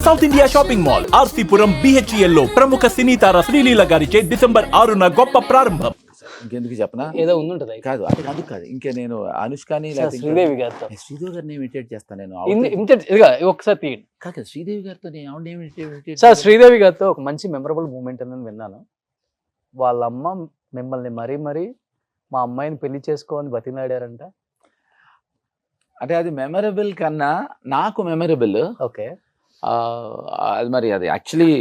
South India shopping mall RC Puram BHEL లో ప్రముఖ సినీ తార శ్రీలీల గారిచే డిసెంబర్ 6న గొప్ప ప్రారంభం. ఇంకెందుకు చెప్పనా, ఏదో ఉండుంటది కాదు అది కాదు కాదు ఇంకా నేను అనుష్కని శ్రీదేవి గారితో శ్రీదేవి గారిని ఇమిటేట్ చేస్తాను నేను. ఒకసారి తీయండి కాదు శ్రీదేవి గారితో నేను ఆవిడ ఇమిటేట్ సార్. శ్రీదేవి గారితో ఒక మంచి మెమరబుల్ మూమెంట్ అని విన్నాను. వాళ్ళ అమ్మ మిమ్మల్ని మరీ మా అమ్మాయిని పెళ్లి చేసుకోవాలని బతిలాడారంట. అంటే అది మెమరబుల్ కన్నా నాకు మెమరబుల్. ఓకే, అది మరి అది యాక్చువల్లీ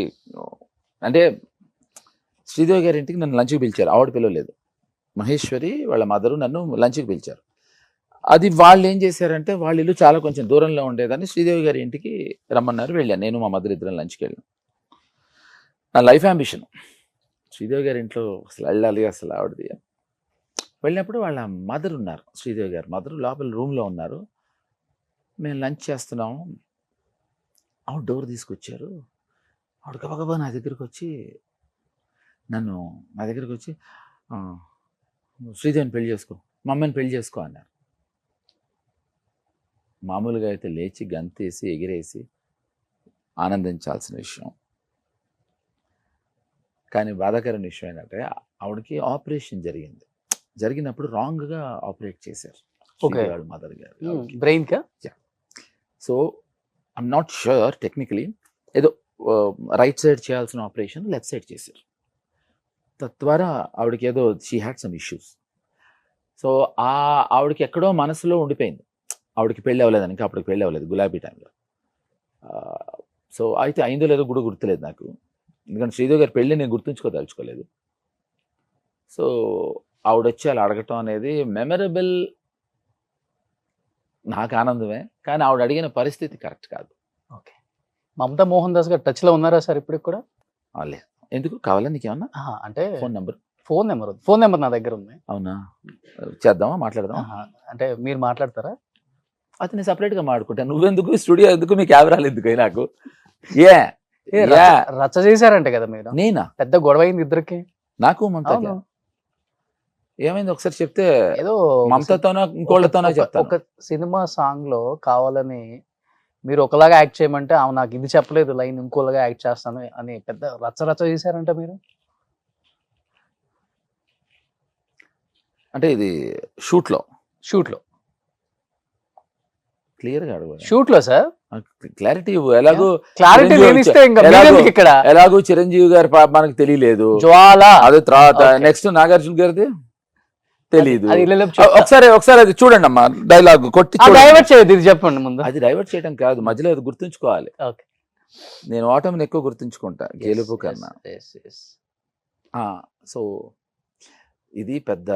అంటే శ్రీదేవి గారి ఇంటికి నన్ను లంచ్కి పిలిచారు, ఆవిడ పిలవలేదు. మహేశ్వరి వాళ్ళ మదరు నన్ను లంచ్కి పిలిచారు. అది వాళ్ళు ఏం చేశారంటే వాళ్ళ ఇల్లు చాలా కొంచెం దూరంలో ఉండేదాన్ని శ్రీదేవి గారి ఇంటికి రమ్మన్నారు, వెళ్ళాను. నేను మా మదర్ ఇద్దరం లంచ్కి వెళ్ళాను. నా లైఫ్ అంబిషన్ శ్రీదేవి గారి ఇంట్లో అసలు వెళ్ళాలి, అసలు ఆవిడది. వెళ్ళినప్పుడు వాళ్ళ మదర్ ఉన్నారు, శ్రీదేవి గారు మదర్ లోపల రూమ్లో ఉన్నారు. మేము లంచ్ చేస్తున్నాము, ఆవిడ డోర్ తీసుకొచ్చారు. ఆవిడ గబగబా నా దగ్గరికి వచ్చి శ్రీదేవిని పెళ్లి చేసుకో, మా అమ్మని పెళ్లి చేసుకో అన్నారు. మామూలుగా అయితే లేచి గంతేసి ఎగిరేసి ఆనందించాల్సిన విషయం. కానీ బాధాకరమైన విషయం ఏంటంటే ఆవిడకి ఆపరేషన్ జరిగినప్పుడు రాంగ్గా ఆపరేట్ చేశారు వాళ్ళ మదర్ గారు బ్రెయిన్ కా. So I'm not sure technically, ఏదో రైట్ సైడ్ చేయాల్సిన ఆపరేషన్ లెఫ్ట్ సైడ్ చేశారు. తద్వారా ఆవిడకి ఏదో she had some issues. So ఆవిడకి ఎక్కడో మనసులో ఉండిపోయింది, ఆవిడకి పెళ్ళి అవ్వలేదని. ఇంకా అప్పటికి పెళ్ళి అవ్వలేదు, గులాబీ టైంలో. సో అయితే అయిందో లేదో కూడా గుర్తులేదు నాకు, ఎందుకంటే శ్రీదేవి గారి పెళ్ళి నేను గుర్తుంచుకోదలుచుకోలేదు. సో ఆవిడ వచ్చి అలా అడగటం అనేది మెమరబుల్, నాకు ఆనందమే. కానీ ఆవిడ అడిగిన పరిస్థితి కరెక్ట్ కాదు. ఓకే, మమతా మోహన్ దాస్ గారు టచ్లో ఉన్నారా సార్ ఇప్పుడు కూడా? లేదు. ఎందుకు కావాలా నీకేమన్నా? అంటే ఫోన్ నెంబర్ నా దగ్గర ఉంది. అవునా, చేద్దామా, మాట్లాడదాం. అంటే మీరు మాట్లాడతారా? అది నేను సపరేట్గా మాట్లాడుకుంటాను. నువ్వెందుకు స్టూడియో ఎందుకు, మీ కెమెరాలు ఎందుకు నాకు? రచ్చ చేశారంటే కదా మీరు? నేనా? పెద్ద గొడవ అయింది ఇద్దరికి, నాకు మమతాకి. ఏమైంది ఒకసారి చెప్తే? ఏదో మమతతోనో ఇంకోళ్ళతోనో చెప్తాను. ఒక సినిమా సాంగ్ లో కావాలని మీరు ఒకలాగా యాక్ట్ చేయమంటే ఆమె నాకు ఇది చెప్పలేదు, లైన్ ఇంకోలాగా యాక్ట్ చేస్తాను అని పెద్ద రచ్చ చేశారంట మీరు. అంటే ఇది షూట్ లో క్లియర్ గా అడుగు. షూట్ లో సార్ క్లారిటీ ఎలాగో క్లారిటీ లేనిస్తే ఇంకా మీరెందుకు ఇక్కడ? ఎలాగో చిరంజీవి గారి పాప మనకు తెలియలేదు, జ్వాల అదే తర్వాత నెక్స్ట్ నాగార్జున గారిది తెలీదు. ఒకసారి అది చూడండి అమ్మా, డైలాగ్ కొట్టి డైవర్ట్ చేయదు, ఇది చెప్పండి ముందు. అది డైవర్ట్ చేయడం కాదు, మధ్యలో అది గుర్తుంచుకోవాలి. నేను ఓటమిని ఎక్కువ గుర్తుంచుకుంటా గెలుపు కన్నా. సో ఇది పెద్ద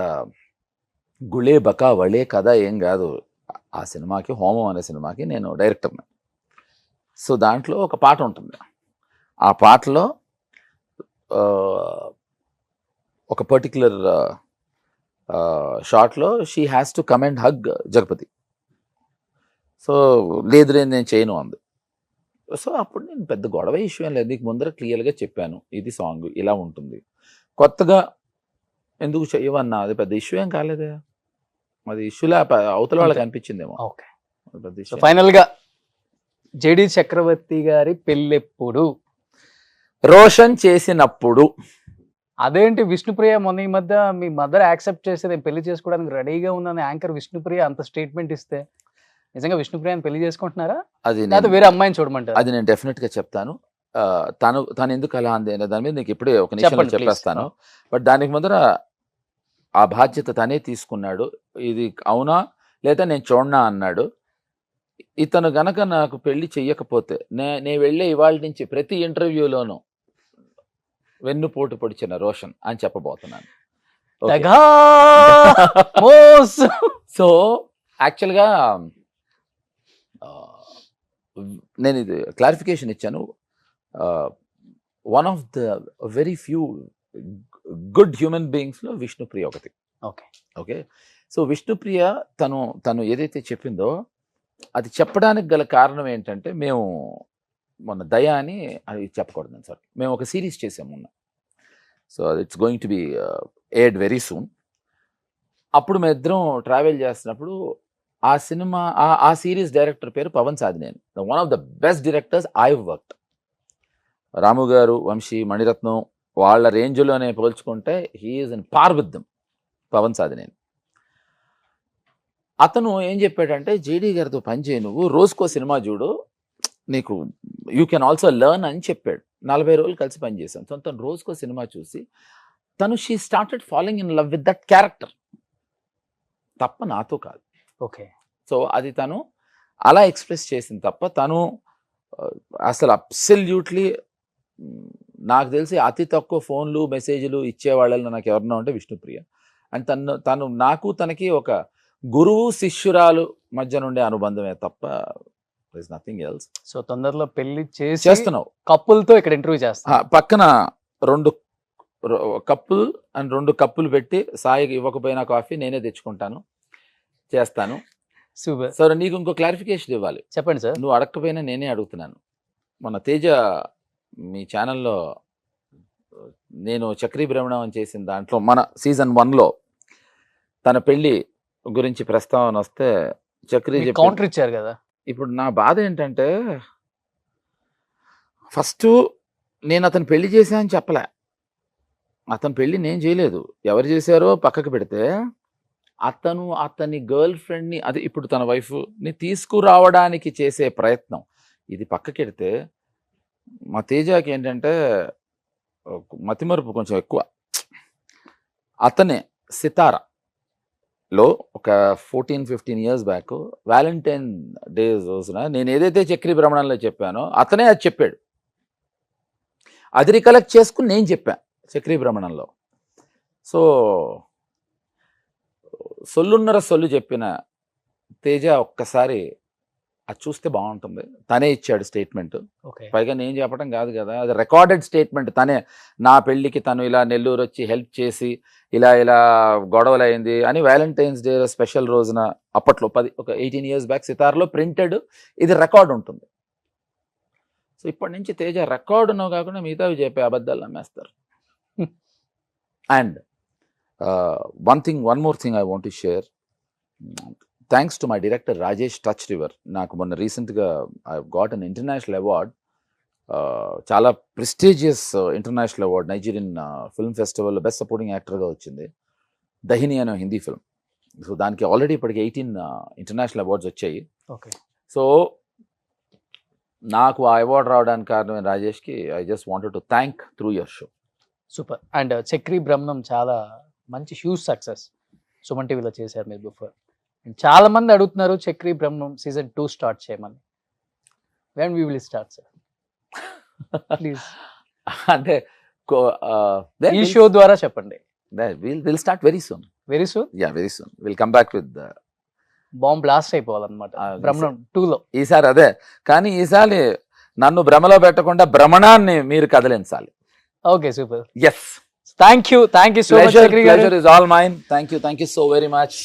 గుళే బకా వళే కథ ఏం కాదు. ఆ సినిమాకి, హోమం అనే సినిమాకి నేను డైరెక్టర్ని. సో దాంట్లో ఒక పాట ఉంటుంది. ఆ పాటలో ఒక పర్టిక్యులర్ షార్ట్లో she has to come and hug Jagapathi. So లేదు నేను చేయను అంది. సో అప్పుడు నేను పెద్ద గొడవ ఇష్యూ ఏం లేదు, నీకు ముందర క్లియర్గా చెప్పాను ఇది సాంగ్ ఇలా ఉంటుంది, కొత్తగా ఎందుకు చెయ్యవన్నా, అది పెద్ద ఇష్యూ ఏం కాలేదే. అది ఇష్యూలా అవతల వాళ్ళకి అనిపించిందేమో. ఓకే, ఫైనల్ గా జేడి చక్రవర్తి గారి పెళ్ళెప్పుడు? రోషన్ చేసినప్పుడు. అదేంటి విష్ణుప్రియ మొన్న ఈ మధ్య మీ మదర్ యాక్సెప్ట్ చేస్తే నేను పెళ్లి చేసుకోవడానికి రెడీగా ఉందని యాంకర్ విష్ణుప్రియ అంత స్టేట్మెంట్ ఇస్తే నిజంగా విష్ణుప్రియని పెళ్లి చేసుకుంటున్నారా? అది వేరే అమ్మాయిని చూడమంటారు? అది నేను డెఫినెట్ గా చెప్తాను. తను ఎందుకు అలా అంది అనే దాని మీద నీకు ఇప్పుడే ఒక నిమిషంలో చెప్పేస్తాను. బట్ దానికి ముందర ఆ బాధ్యత తనే తీసుకున్నాడు. ఇది అవునా లేదా నేను చూడనా అన్నాడు. ఇతను గనక నాకు పెళ్లి చెయ్యకపోతే నేను వెళ్ళే ఇవాళ నుంచి ప్రతి ఇంటర్వ్యూలోనూ వెన్నుపోటు పొడిచిన రోషన్ అని చెప్పబోతున్నాను. సో యాక్చువల్గా నేను ఇది క్లారిఫికేషన్ ఇచ్చాను. One of the very few good human బీయింగ్స్లో విష్ణుప్రియ ఒకటి. ఓకే, సో విష్ణుప్రియ తను ఏదైతే చెప్పిందో అది చెప్పడానికి గల కారణం ఏంటంటే, మేము మొన్న దయ అని, అది చెప్పకూడదు సార్, మేము ఒక సిరీస్ చేసాము మొన్న. So it's going to be aired very soon. అప్పుడు మేము ఇద్దరం ట్రావెల్ చేస్తున్నప్పుడు ఆ సినిమా ఆ సిరీస్ డైరెక్టర్ పేరు Pavan Sadhineni, one of the best directors I worked. Ramu garu, Vamsi, Mani Ratnam వాళ్ళ రేంజ్లోనే పోల్చుకుంటే he is in par with them, Pavan Sadhineni. అతను ఏం చెప్పాడంటే, జేడీ గారితో పనిచేయి, నువ్వు రోజుకో సినిమా చూడు, నీకు యూ కెన్ ఆల్సో లెర్న్ అని చెప్పాడు. 40 రోజులు కలిసి పనిచేశాం. సో తను రోజుకో సినిమా చూసి తను she started following in love with that character, తప్ప నాతో కాదు. ఓకే. సో అది తను అలా ఎక్స్ప్రెస్ చేసింది తప్ప తను అసలు అబ్సల్యూట్లీ నాకు తెలిసి అతి తక్కువ ఫోన్లు మెసేజ్లు ఇచ్చేవాళ్ళలో నాకు ఎవరన్నా ఉంటే విష్ణుప్రియ. అండ్ తను నాకు తనకి ఒక గురువు శిష్యురాలు మధ్య నుండే అనుబంధమే తప్ప there is nothing else. So తొందరలో పెళ్లి చేస్తున్నావు కప్పులతో ఇక్కడ ఇంటర్వ్యూ చేస్తా. పక్కన 2 కప్పులు అండ్ 2 కప్పులు పెట్టి సాయికి ఇవ్వకపోయినా కాఫీ నేనే తెచ్చుకుంటాను, చేస్తాను. సూపర్. సరే, నీకు ఇంకో క్లారిఫికేషన్ ఇవ్వాలి. చెప్పండి సార్. నువ్వు అడగకపోయినా నేనే అడుగుతున్నాను. మన తేజ మీ ఛానల్లో నేను చక్రీ భ్రమణం అని చేసిన దాంట్లో మన సీజన్ 1లో తన పెళ్లి గురించి ప్రస్తావన వస్తే చక్రీ కౌంటర్ ఇచ్చారు కదా. ఇప్పుడు నా బాధ ఏంటంటే, ఫస్ట్ నేను అతను పెళ్లి చేశానని చెప్పలే, అతని పెళ్లి నేను చేయలేదు, ఎవరు చేశారో పక్కకు పెడితే అతను అతని గర్ల్ ఫ్రెండ్ని, అది ఇప్పుడు తన వైఫ్ని తీసుకురావడానికి చేసే ప్రయత్నం, ఇది పక్కకెడితే మా తేజాకి ఏంటంటే మతిమరుపు కొంచెం ఎక్కువ. అతనే సితారాలో ఒక 14-15 years బ్యాక్ వ్యాలంటైన్ డే రోజున నేను ఏదైతే చక్రీ భ్రమణంలో చెప్పానో అతనే అది చెప్పాడు. అది రికలెక్ట్ చేసుకుని నేను చెప్పాను చక్రీ భ్రమణంలో. సో సొల్లున్నర సొల్లు చెప్పిన తేజ ఒక్కసారి అది చూస్తే బాగుంటుంది. తనే ఇచ్చాడు స్టేట్మెంట్, పైగా నేను చెప్పడం కాదు కదా, అది రికార్డెడ్ స్టేట్మెంట్. తనే నా పెళ్ళికి తను ఇలా నెల్లూరు వచ్చి హెల్ప్ చేసి ఇలా గొడవలు అయింది అని వ్యాలంటైన్స్ డే స్పెషల్ రోజున అప్పట్లో ఒక 18 years బ్యాక్ సితార్లో ప్రింటెడ్ ఇది రికార్డ్ ఉంటుంది. సో ఇప్పటి నుంచి తేజ రికార్డునో కాకుండా మిగతావి చెప్పే అబద్ధాలు నమ్మేస్తారు. And one more thing I want to share. Thanks to my director Rajesh Touch River, నాకు మొన్న రీసెంట్గా I got an international award, చాలా prestigious international award, Nigerian film festival best supporting యాక్టర్గా వచ్చింది, దహిని అనే హిందీ ఫిల్మ్. సో దానికి ఆల్రెడీ ఇప్పటికి 18 international awards వచ్చాయి. సో నాకు ఆ అవార్డు రావడానికి కారణమైన రాజేష్కి I just wanted to thank through your show. Super. And Chakri Bhramanam చాలా మంచి హ్యూజ్ సక్సెస్ సుమన్ టీవీలో చేశారు మీరు బిఫోర్. చాలా మంది అడుగుతున్నారు చక్రీ బ్రహ్మం సీజన్ 2 స్టార్ట్ చేయమని. When we will start sir please? అంటే ఈ షో ద్వారా చెప్పండి. Will start very soon. Very soon? Yeah, very soon. Will come back with bomb blast అయిపోవాలన్నమాట బ్రహ్మణం 2లో ఈసారి. అదే, కానీ ఈసారి నన్ను భ్రమలో పెట్టకుండా భ్రమణాన్ని మీరు కదిలించాలి. Okay, super. Yes, thank you so much. Pleasure is all mine. Thank you so very much.